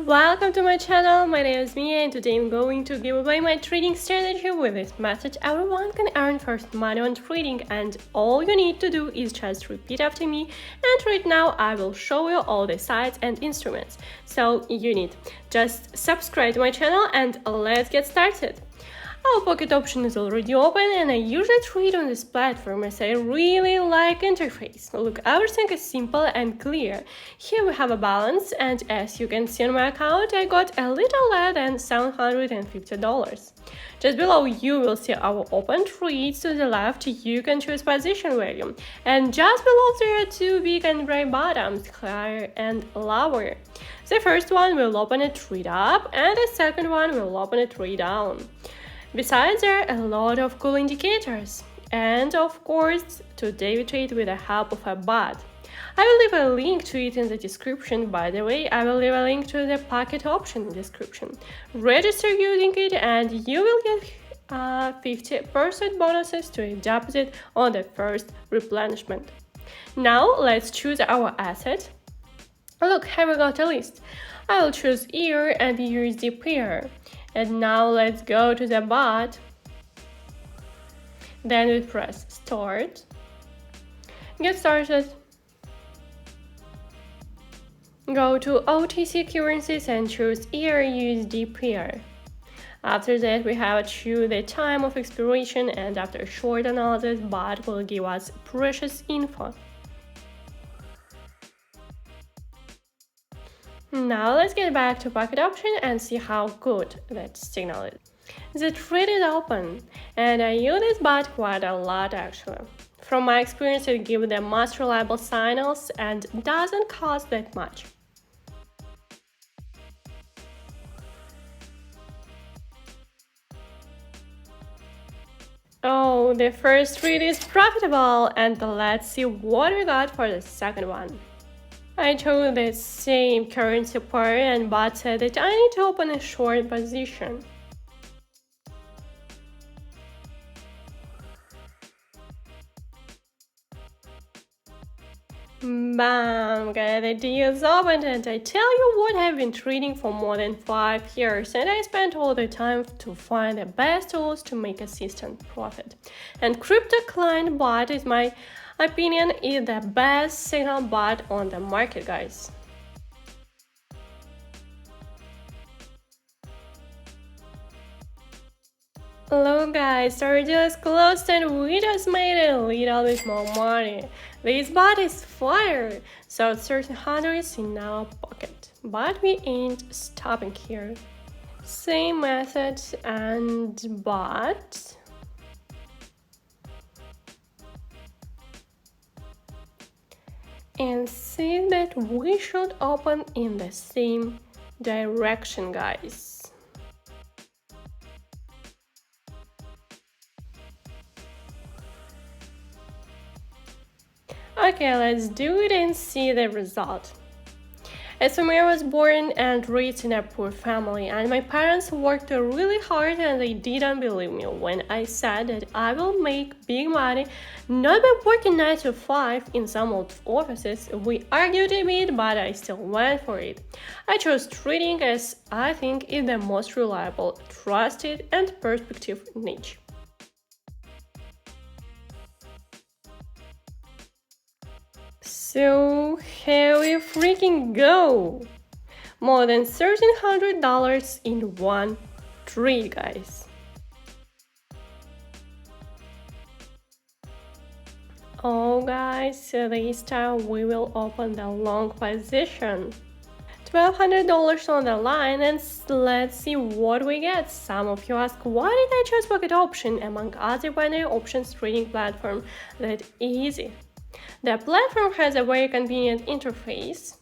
Welcome to my channel, my name is Mia and today I'm going to give away my trading strategy with this message. Everyone can earn first money on trading and all you need to do is just repeat after me, and right now I will show you all the sites and instruments. So you need just subscribe to my channel and let's get started. Our pocket option is already open and I usually trade on this platform as I really like interface. Look, everything is simple and clear. Here we have a balance and as you can see on my account I got a little less than $750. Just below you will see our open trades. To the left you can choose position value and just below there are two big and bright bottoms, higher and lower. The first one will open a trade up and the second one will open a trade down. Besides, there are a lot of cool indicators, and of course, today we trade with the help of a bot. I will leave a link to it in the description. By the way, I will leave a link to the pocket option in the description. Register using it and you will get 50% bonuses to a deposit on the first replenishment. Now let's choose our asset. Look, here we got a list. I will choose EAR and USD pair. And now let's go to the bot. Then we press start. Get started. Go to OTC currencies and choose EAR USD pair. After that, we have to choose the time of expiration, and after a short analysis, bot will give us precious info. Now let's get back to pocket option and see how good that signal is. The trade is open and I use this bot quite a lot actually. From my experience it gives the most reliable signals and doesn't cost that much. Oh, the first trade is profitable and let's see what we got for the second one. I chose the same currency pair and bot said that I need to open a short position. Bam! Got the deals opened and I tell you what, I've been trading for more than 5 years and I spent all the time to find the best tools to make consistent profit. And Crypto Client bot is my opinion is the best signal bot on the market, guys. Hello guys, our deal is closed and we just made a little bit more money. This bot is fire, so $1,300 is in our pocket. But we ain't stopping here. Same method and bot. And see that we should open in the same direction, guys. Okay, let's do it and see the result. Samir was born and raised in a poor family, and my parents worked really hard and they didn't believe me when I said that I will make big money not by working 9 to 5 in some old offices. We argued a bit, but I still went for it. I chose trading as I think is the most reliable, trusted and perspective niche. So here we freaking go! More than $1,300 in one trade, guys. Oh guys, so this time we will open the long position. $1,200 on the line and let's see what we get. Some of you ask why did I choose pocket option among other binary options trading platform that easy. The platform has a very convenient interface,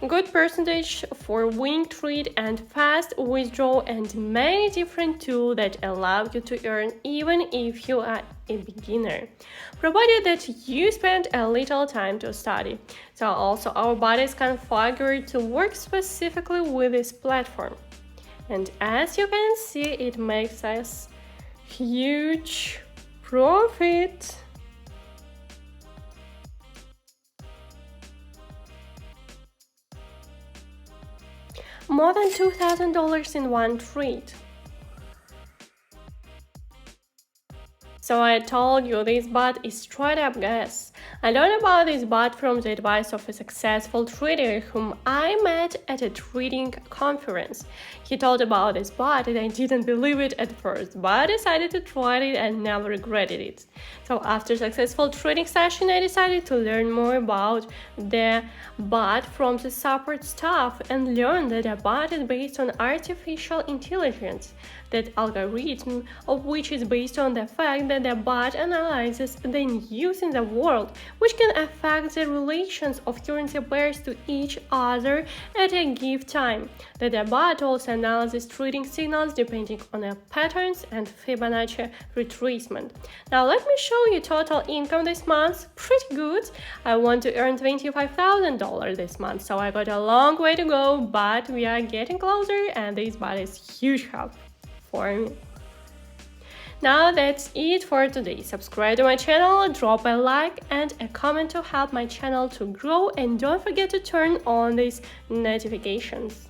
good percentage for winning trade and fast withdrawal and many different tools that allow you to earn even if you are a beginner, provided that you spend a little time to study. So also our bot is configured to work specifically with this platform. And as you can see, it makes us huge profit. more than $2,000 in one trade. So I told you this bot is straight up gas. I learned about this bot from the advice of a successful trader whom I met at a trading conference. He told about this bot and I didn't believe it at first, but I decided to try it and never regretted it. So after a successful trading session, I decided to learn more about the bot from the support staff and learned that the bot is based on artificial intelligence. That algorithm of which is based on the fact that the bot analyzes the news in the world, which can affect the relations of currency pairs to each other at a given time. That the bot also analyzes trading signals depending on the patterns and Fibonacci retracement. Now let me show you total income this month. Pretty good. I want to earn $25,000 this month, so I got a long way to go, but we are getting closer and this bot is huge help for me. Now that's it for today. Subscribe to my channel, drop a like and a comment to help my channel to grow, and don't forget to turn on these notifications.